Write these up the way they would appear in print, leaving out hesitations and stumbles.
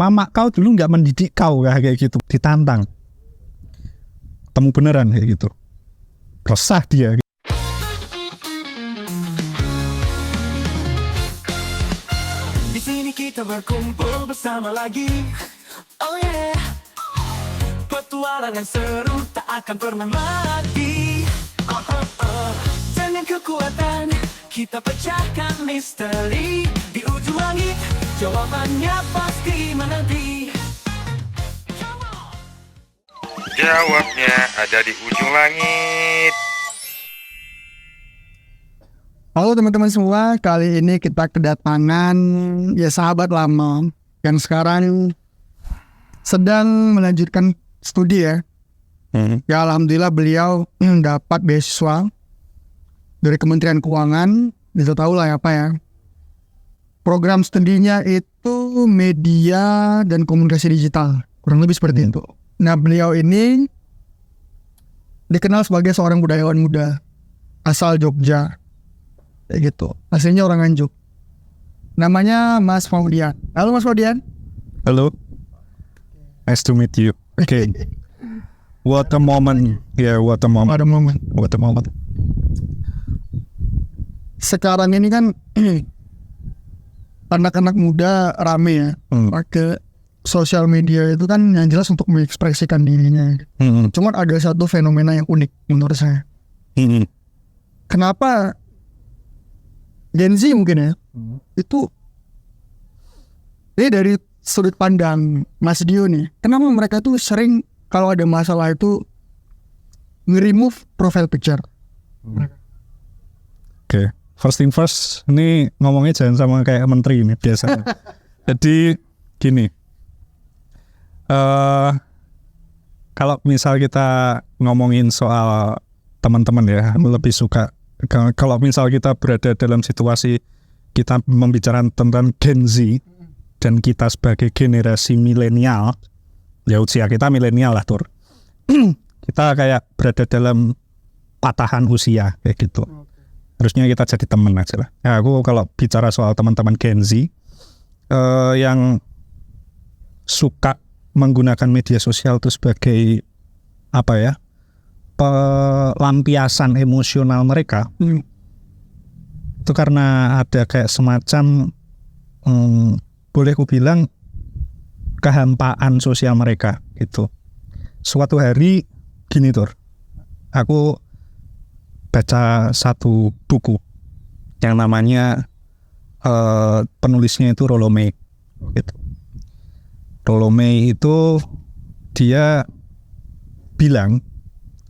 mama kau dulu nggak mendidik kau kayak gitu, ditantang. Temu beneran kayak gitu. Resah dia. Di sini kita berkumpul bersama lagi. Oh yeah. Petualangan seru tak akan pernah mati. Dengan kekuatan kita pecahkan misteri. Di ujung langit jawabannya pasti menanti. Jawabnya ada di ujung langit. Halo teman-teman semua, kali ini kita kedatangan sahabat lama yang sekarang sedang melanjutkan studi ya. Ya alhamdulillah beliau dapat beasiswa dari Kementerian Keuangan. Bisa tahu lah apa ya. Program studinya itu media dan komunikasi digital, kurang lebih seperti itu. Nah beliau ini dikenal sebagai seorang budayawan muda asal Jogja, kayak gitu. Aslinya orang Nganjuk. Namanya Mas Faudian. Halo Mas Faudian. Halo. Nice to meet you. Okay. What a moment. Yeah, what a moment. Ada momen. What a moment. Sekarang ini kan anak-anak muda rame ya pakai sosial media itu kan yang jelas untuk mengekspresikan dirinya. Cuman ada satu fenomena yang unik menurut saya. Kenapa Gen Z mungkin ya itu ini dari sudut pandang Mas Dio nih, kenapa mereka tuh sering kalau ada masalah itu nge-remove profile picture? Oke. First thing first, ini ngomongnya jangan sama kayak menteri ini biasa. Jadi gini, kalau misal kita ngomongin soal teman-teman ya, lebih suka kalau misal kita berada dalam situasi kita membicarakan tentang Gen Z dan kita sebagai generasi milenial, ya usia kita milenial lah Tur. Kita kayak berada dalam patahan usia kayak gitu. Harusnya kita jadi teman aja lah. Ya, aku kalau bicara soal teman-teman Gen Z yang suka menggunakan media sosial itu sebagai apa ya, pelampiasan emosional mereka, itu karena ada kayak semacam boleh ku bilang kehampaan sosial mereka gitu. Suatu hari gini Tur, aku baca satu buku yang namanya penulisnya itu Rollo May gitu. Rollo May itu dia bilang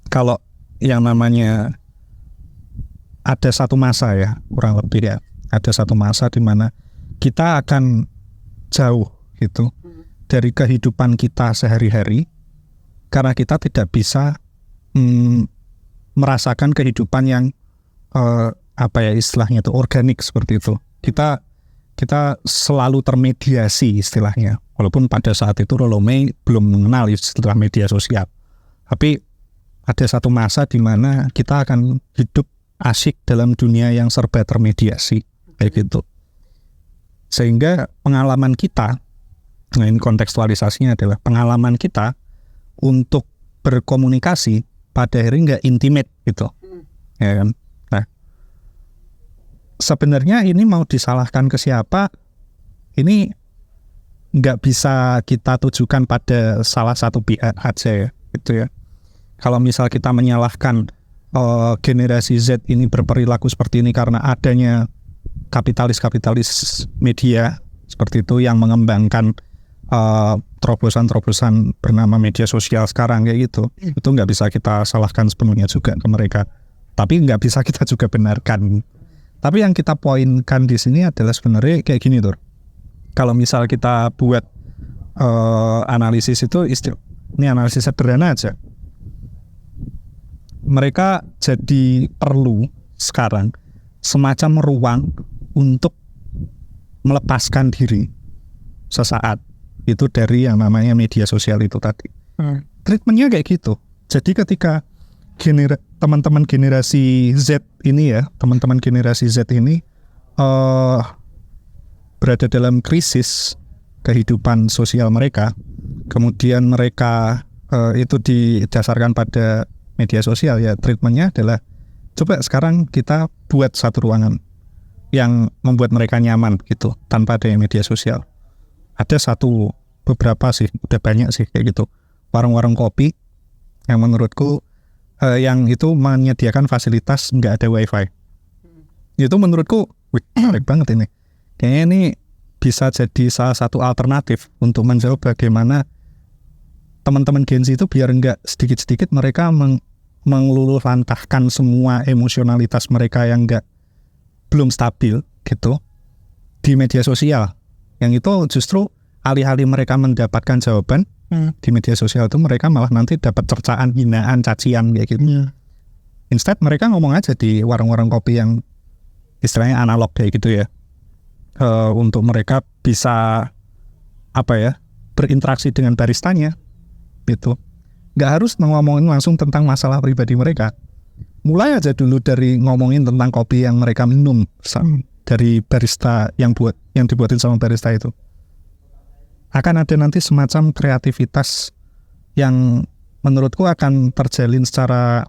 kalau yang namanya ada satu masa ya, kurang lebih ya, ada satu masa di mana kita akan jauh gitu dari kehidupan kita sehari-hari karena kita tidak bisa merasakan kehidupan yang apa ya istilahnya itu organik seperti itu. Kita selalu termediasi istilahnya. Walaupun pada saat itu Rollo May belum mengenal istilah media sosial. Tapi ada satu masa di mana kita akan hidup asyik dalam dunia yang serba termediasi kayak gitu. Sehingga pengalaman kita, nah ini kontekstualisasinya adalah pengalaman kita untuk berkomunikasi pada akhirnya nggak intimate gitu, ya kan? Nah, sebenarnya ini mau disalahkan ke siapa? Ini nggak bisa kita tujukan pada salah satu pihak aja ya, gitu ya. Kalau misal kita menyalahkan generasi Z ini berperilaku seperti ini karena adanya kapitalis media seperti itu yang mengembangkan terobosan-terobosan bernama media sosial sekarang kayak gitu, itu nggak bisa kita salahkan sepenuhnya juga ke mereka, tapi nggak bisa kita juga benarkan. Tapi yang kita poinkan di sini adalah sebenarnya kayak gini Tur, kalau misal kita buat analisis itu ini analisis sederhana aja, mereka jadi perlu sekarang semacam ruang untuk melepaskan diri sesaat itu dari yang namanya media sosial itu tadi. Treatmentnya kayak gitu. Jadi ketika teman-teman generasi Z ini ya, teman-teman generasi Z ini berada dalam krisis, kehidupan sosial mereka, kemudian mereka itu didasarkan pada media sosial, ya treatmentnya adalah coba sekarang kita buat satu ruangan yang membuat mereka nyaman gitu tanpa ada media sosial. Ada beberapa sih, udah banyak sih kayak gitu, warung-warung kopi yang menurutku yang itu menyediakan fasilitas nggak ada wifi. Itu menurutku menarik banget ini. Kayaknya ini bisa jadi salah satu alternatif untuk menjawab bagaimana teman-teman Gen Z itu biar nggak sedikit-sedikit mereka mengeluluhlantahkan semua emosionalitas mereka yang belum stabil gitu di media sosial. Yang itu justru alih-alih mereka mendapatkan jawaban di media sosial itu, mereka malah nanti dapat cercaan, hinaan, cacian kayak gitu. Instead mereka ngomong aja di warung-warung kopi yang istilahnya analog kayak gitu ya, untuk mereka bisa berinteraksi dengan baristanya gitu. Nggak harus ngomongin langsung tentang masalah pribadi mereka. Mulai aja dulu dari ngomongin tentang kopi yang mereka minum dari barista yang dibuatin sama barista itu. Akan ada nanti semacam kreativitas yang menurutku akan terjalin secara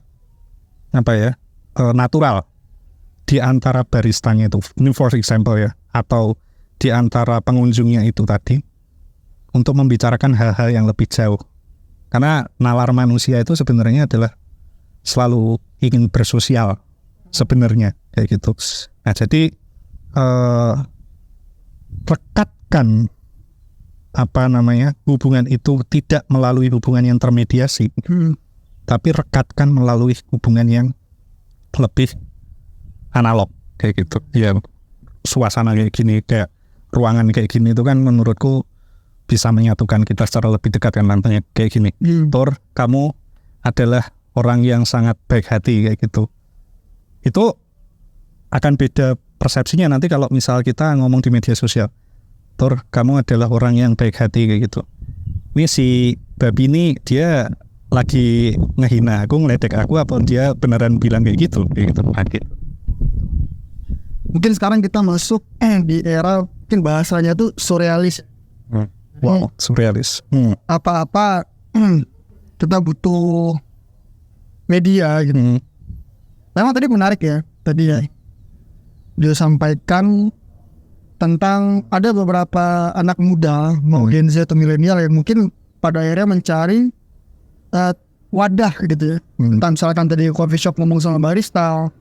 natural di antara baristanya itu. Ini for example ya, atau di antara pengunjungnya itu tadi, untuk membicarakan hal-hal yang lebih jauh. Karena nalar manusia itu sebenarnya adalah selalu ingin bersosial sebenarnya kayak gitu. Nah jadi rekatkan hubungan itu tidak melalui hubungan yang termediasi, tapi rekatkan melalui hubungan yang lebih analog kayak gitu. Ya suasana kayak gini, kayak ruangan kayak gini itu kan menurutku bisa menyatukan kita secara lebih dekat kan, nantinya kayak gini. Tor, kamu adalah orang yang sangat baik hati kayak gitu. Itu akan beda persepsinya nanti kalau misal kita ngomong di media sosial. Tor, kamu adalah orang yang baik hati kayak gitu. Ini si babi ini dia lagi ngehina aku, ngeledek aku, apa dia beneran bilang kayak gitu. Mungkin sekarang kita masuk di era mungkin bahasanya tuh surrealis. Wow, surrealis. Apa-apa kita butuh media gitu. Memang tadi menarik ya, tadi ya dia sampaikan tentang ada beberapa anak muda, mau Gen Z atau milenial yang mungkin pada akhirnya mencari wadah gitu ya. Entah misalkan tadi coffee shop ngomong sama barista,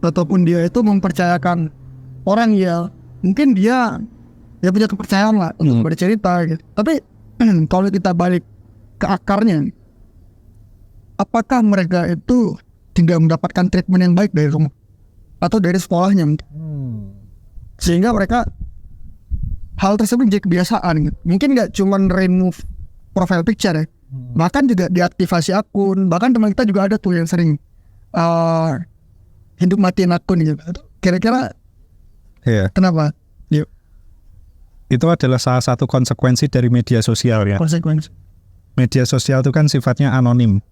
ataupun dia itu mempercayakan orang ya, mungkin dia punya kepercayaan lah untuk bercerita gitu. Tapi kalau kita balik ke akarnya, apakah mereka itu tidak mendapatkan treatment yang baik dari rumah atau dari sekolahnya, sehingga mereka hal tersebut jadi kebiasaan gitu. Mungkin nggak cuma remove profile picture ya, bahkan juga deaktivasi akun. Bahkan teman kita juga ada tuh yang sering hidup matiin akun gitu. Kira-kira kenapa? Yuk. Itu adalah salah satu konsekuensi dari media sosial ya. Konsekuensi. Media sosial itu kan sifatnya anonim.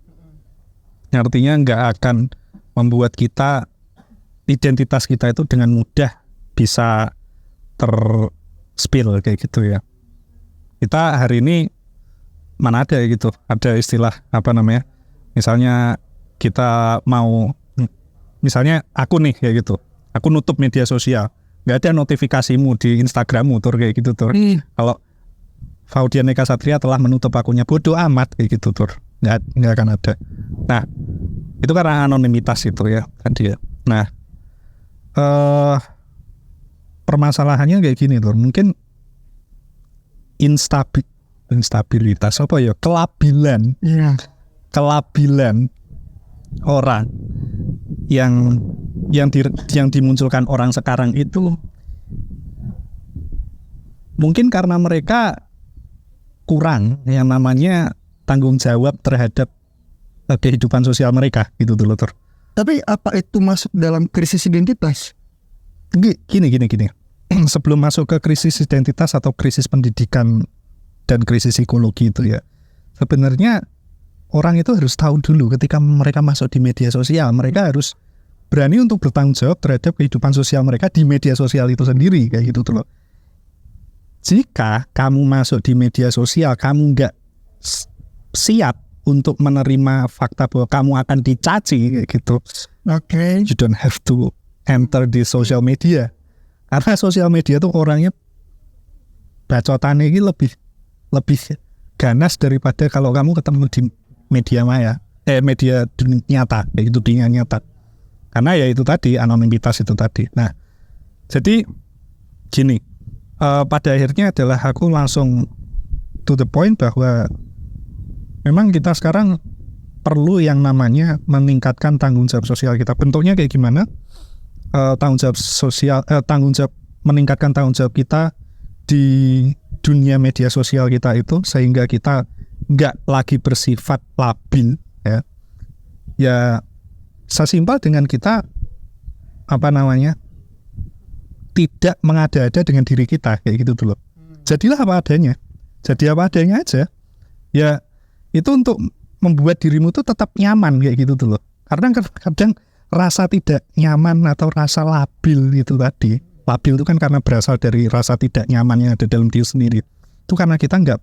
Artinya nggak akan membuat identitas kita itu dengan mudah bisa terspill kayak gitu ya. Kita hari ini mana ada gitu, ada istilah misalnya kita mau, misalnya aku nih kayak gitu, aku nutup media sosial, nggak ada notifikasimu di Instagrammu tur kayak gitu tur. Kalau Faudian Eka Satria telah menutup akunnya, bodoh amat kayak gitu tur, nggak akan ada. Nah itu karena anonimitas itu ya tadi ya. Nah permasalahannya kayak gini tur, mungkin instabilitas kelabilan orang yang dimunculkan orang sekarang itu mungkin karena mereka kurang yang namanya tanggung jawab terhadap kehidupan sosial mereka gitu dulu tur. Tapi apa itu masuk dalam krisis identitas? Gini. Sebelum masuk ke krisis identitas atau krisis pendidikan dan krisis psikologi itu ya, sebenarnya orang itu harus tahu dulu ketika mereka masuk di media sosial, mereka harus berani untuk bertanggung jawab terhadap kehidupan sosial mereka di media sosial itu sendiri kayak gitu tuh loh. jika kamu masuk di media sosial, kamu nggak siap untuk menerima fakta bahwa kamu akan dicaci kayak gitu, Oke. you don't have to enter di social media. Karena sosial media tuh orangnya bacotannya ini lebih ganas daripada kalau kamu ketemu di media maya, media nyata, kayak gitu, dunia nyata. Karena ya itu tadi, anonimitas itu tadi. Nah, jadi gini, pada akhirnya adalah aku langsung to the point bahwa memang kita sekarang perlu yang namanya meningkatkan tanggung jawab sosial kita. Bentuknya kayak gimana? Tanggung jawab sosial, meningkatkan tanggung jawab kita di dunia media sosial kita itu, sehingga kita nggak lagi bersifat labil, ya. Ya, sesimpel dengan kita tidak mengada-ada dengan diri kita kayak gitu dulu. Jadilah apa adanya. Jadi apa adanya aja. Ya, itu untuk membuat dirimu tuh tetap nyaman kayak gitu dulu. Karena kadang rasa tidak nyaman atau rasa labil itu tadi. Labil itu kan karena berasal dari rasa tidak nyaman yang ada dalam diri sendiri. Itu karena kita nggak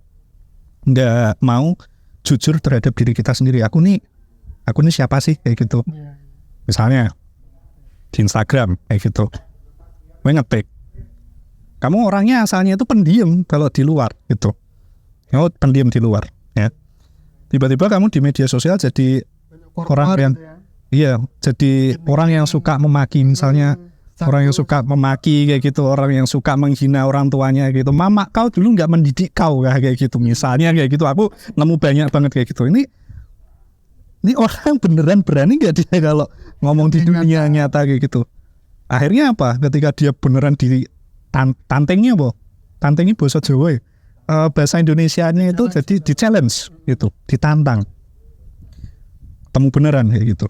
mau jujur terhadap diri kita sendiri. Aku nih siapa sih kayak gitu. Misalnya di Instagram kayak gitu. Gue ngetik, kamu orangnya asalnya itu pendiam kalau di luar gitu. Kamu pendiam di luar, ya. Tiba-tiba kamu di media sosial jadi orang yang, iya, jadi orang yang suka memaki, misalnya orang yang suka memaki kayak gitu, orang yang suka menghina orang tuanya gitu. Mama kau dulu nggak mendidik kau kayak gitu, misalnya kayak gitu. Aku nemu banyak banget kayak gitu. Ini orang beneran berani nggak dia kalau ngomong di dunia nyata kayak gitu? Akhirnya apa? Ketika dia beneran di tantengnya apa? Tantengnya bahasa Jawa ya. Bahasa Indonesianya itu jadi di challenge gitu, ditantang. Temu beneran kayak gitu.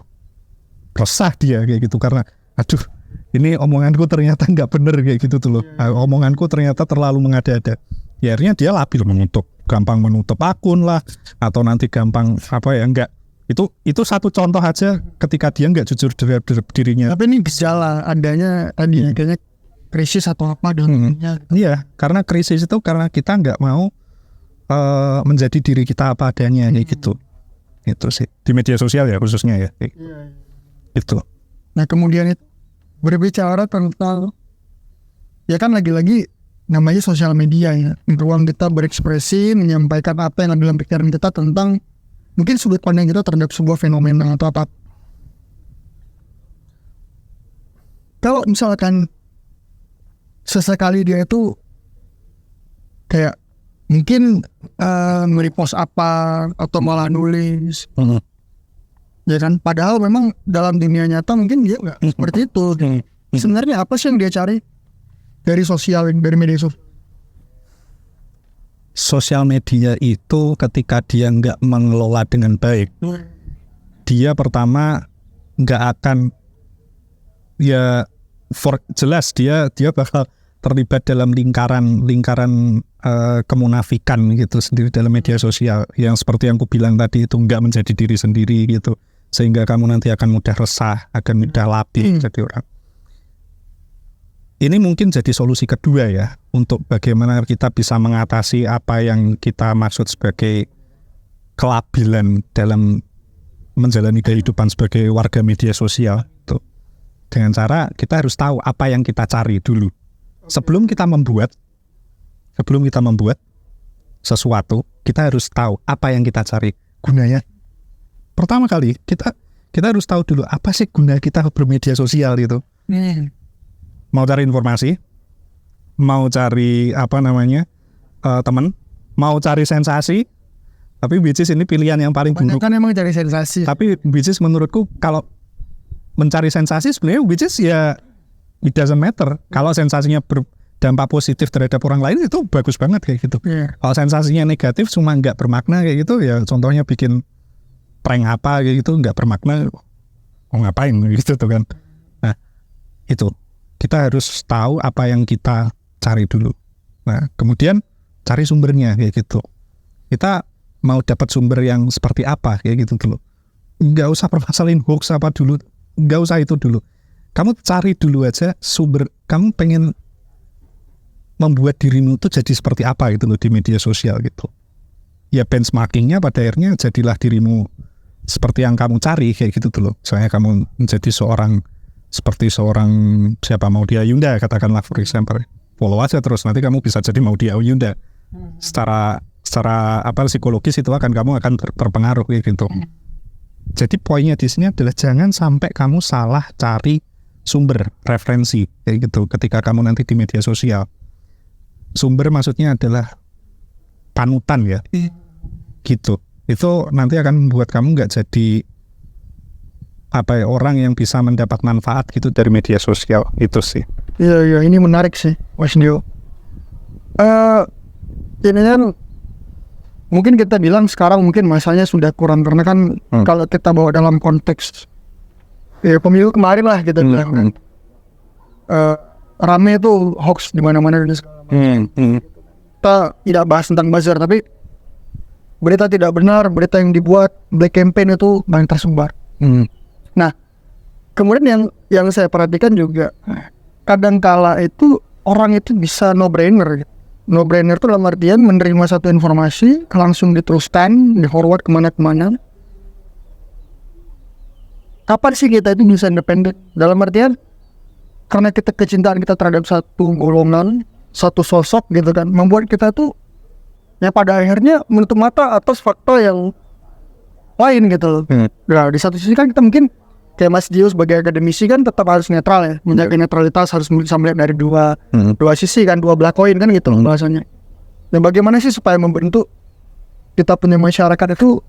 Resah dia kayak gitu karena aduh, ini omonganku ternyata nggak bener kayak gitu tuh loh. Omonganku ternyata terlalu mengada-ada. Ya, akhirnya dia labil gampang menutup akun lah, atau nanti gampang enggak. Itu satu contoh aja ketika dia nggak jujur terhadap dirinya. Tapi ini gejala adanya tadi kayaknya krisis atau apa dirinya. Iya, karena krisis itu karena kita nggak mau menjadi diri kita apa adanya kayak gitu. Itu sih di media sosial ya khususnya ya. Itu. Nah, kemudian itu berbicara tentang, ya kan lagi-lagi namanya sosial media ya, ruang kita berekspresi, menyampaikan apa yang ada dalam pikiran kita tentang mungkin sudut pandang kita terhadap sebuah fenomena atau apa. Kalau misalkan sesekali dia itu kayak mungkin nge-repost apa atau malah nulis, ya kan, padahal memang dalam dunia nyata mungkin dia nggak seperti itu. Sebenarnya apa sih yang dia cari dari media sosial? Sosial media itu ketika dia nggak mengelola dengan baik, dia pertama nggak akan, ya jelas dia bakal terlibat dalam lingkaran kemunafikan gitu sendiri dalam media sosial, yang seperti yang aku bilang tadi itu nggak menjadi diri sendiri gitu, sehingga kamu nanti akan mudah resah, akan mudah labil jadi orang. Ini mungkin jadi solusi kedua ya, untuk bagaimana kita bisa mengatasi apa yang kita maksud sebagai kelabilan dalam menjalani kehidupan sebagai warga media sosial itu. Dengan cara kita harus tahu apa yang kita cari dulu. Sebelum kita membuat sesuatu, kita harus tahu apa yang kita cari, gunanya. Pertama kali kita harus tahu dulu apa sih guna kita bermedia sosial itu. Mau cari informasi, mau cari teman, mau cari sensasi, tapi which is ini pilihan yang paling buruk. Kan emang cari sensasi. Tapi which is menurutku kalau mencari sensasi sebenarnya which is ya it doesn't matter. Kalau sensasinya berdampak positif terhadap orang lain itu bagus banget kayak gitu. Kalau sensasinya negatif cuma nggak bermakna kayak gitu, ya contohnya bikin prank apa kayak gitu nggak bermakna, mau ngapain gitu tuh kan. Nah itu kita harus tahu apa yang kita cari dulu. Nah, kemudian cari sumbernya kayak gitu. Kita mau dapat sumber yang seperti apa kayak gitu dulu. Nggak usah permasalahin hoax apa dulu. Nggak usah itu dulu. Kamu cari dulu aja sumber. Kamu pengen membuat dirimu tuh jadi seperti apa gitu loh di media sosial gitu. Ya benchmarkingnya pada akhirnya jadilah dirimu seperti yang kamu cari kayak gitu tuh loh. Soalnya kamu menjadi seperti seorang siapa Maudy Ayunda katakanlah for example. Follow aja terus nanti kamu bisa jadi Maudy Ayunda. Secara psikologis itu kamu akan terpengaruh kayak gitu. Jadi poinnya di sini adalah jangan sampai kamu salah cari sumber referensi kayak gitu ketika kamu nanti di media sosial. Sumber maksudnya adalah panutan ya. Gitu. Itu nanti akan membuat kamu nggak jadi orang yang bisa mendapat manfaat gitu dari media sosial itu sih. Iya, ini menarik sih, Mas Dio. Ini kan mungkin kita bilang sekarang mungkin masanya sudah kurang karena kan kalau kita bawa dalam konteks ya pemilu kemarin lah kita bilang kan. Rame itu hoax di mana-mana dan segala macam. Kita tidak bahas tentang buzzer tapi berita tidak benar, berita yang dibuat black campaign itu banyak tersebar. Nah, kemudian yang saya perhatikan juga kadangkala itu orang itu bisa no brainer. No brainer itu dalam artian menerima satu informasi langsung diteruskan, di forward kemana-kemana. Kapan sih kita itu bisa independen? Dalam artian karena kita kecintaan kita terhadap satu golongan, satu sosok gitu kan, membuat kita tuh ya pada akhirnya menutup mata atas fakta yang lain gitu loh. Nah di satu sisi kan kita mungkin kayak Mas Dio sebagai akademisi kan tetap harus netral ya, menjaga netralitas, harus bisa melihat dari dua sisi kan, dua belah koin kan gitu bahasanya. Dan bagaimana sih supaya membentuk kita punya masyarakat itu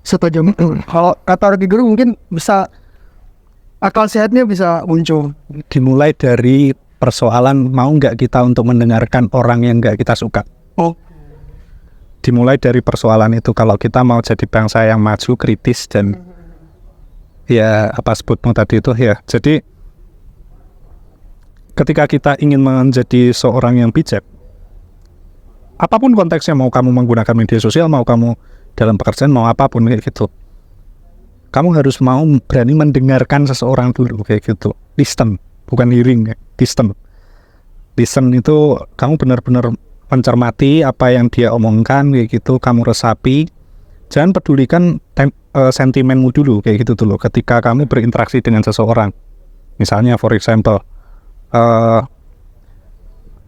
setajam itu? Kalau kata Rocky Gerung mungkin bisa akal sehatnya bisa muncul. Dimulai dari persoalan mau nggak kita untuk mendengarkan orang yang nggak kita suka. Dimulai dari persoalan itu, kalau kita mau jadi bangsa yang maju, kritis dan ya apa sebutmu tadi itu ya. Jadi ketika kita ingin menjadi seorang yang bijak, apapun konteksnya, mau kamu menggunakan media sosial, mau kamu dalam pekerjaan, mau apapun kayak gitu, kamu harus mau berani mendengarkan seseorang dulu kayak gitu. Listen, bukan hearing, listen. Listen itu kamu benar-benar mencermati apa yang dia omongkan kayak gitu, kamu resapi. Jangan pedulikan sentimenmu dulu kayak gitu dulu ketika kamu berinteraksi dengan seseorang. Misalnya for example,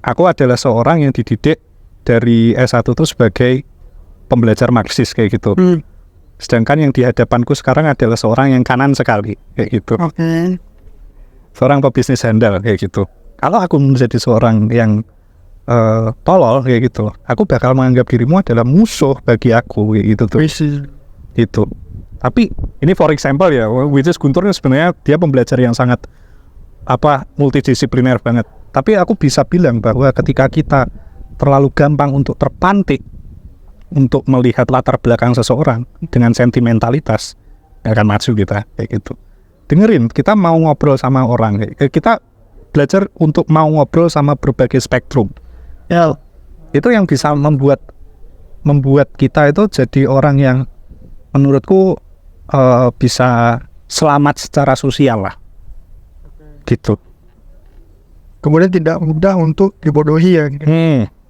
aku adalah seorang yang dididik dari S1 itu sebagai pembelajar Marxis kayak gitu. Sedangkan yang di hadapanku sekarang adalah seorang yang kanan sekali kayak gitu. Seorang pebisnis handal kayak gitu. Kalau aku menjadi seorang yang tolol kayak gitu, aku bakal menganggap dirimu adalah musuh bagi aku kayak gitu tuh. Gitu. Tapi ini for example ya, which is Guntur sebenarnya dia pembelajar yang sangat multidisipliner banget. Tapi aku bisa bilang bahwa ketika kita terlalu gampang untuk terpantik untuk melihat latar belakang seseorang dengan sentimentalitas, gak akan maju kita kayak gitu. Dengerin, kita mau ngobrol sama orang, kita belajar untuk mau ngobrol sama berbagai spektrum. Ya, itu yang bisa membuat kita itu jadi orang yang menurutku bisa selamat secara sosial lah. Gitu. Kemudian tidak mudah untuk dibodohi ya.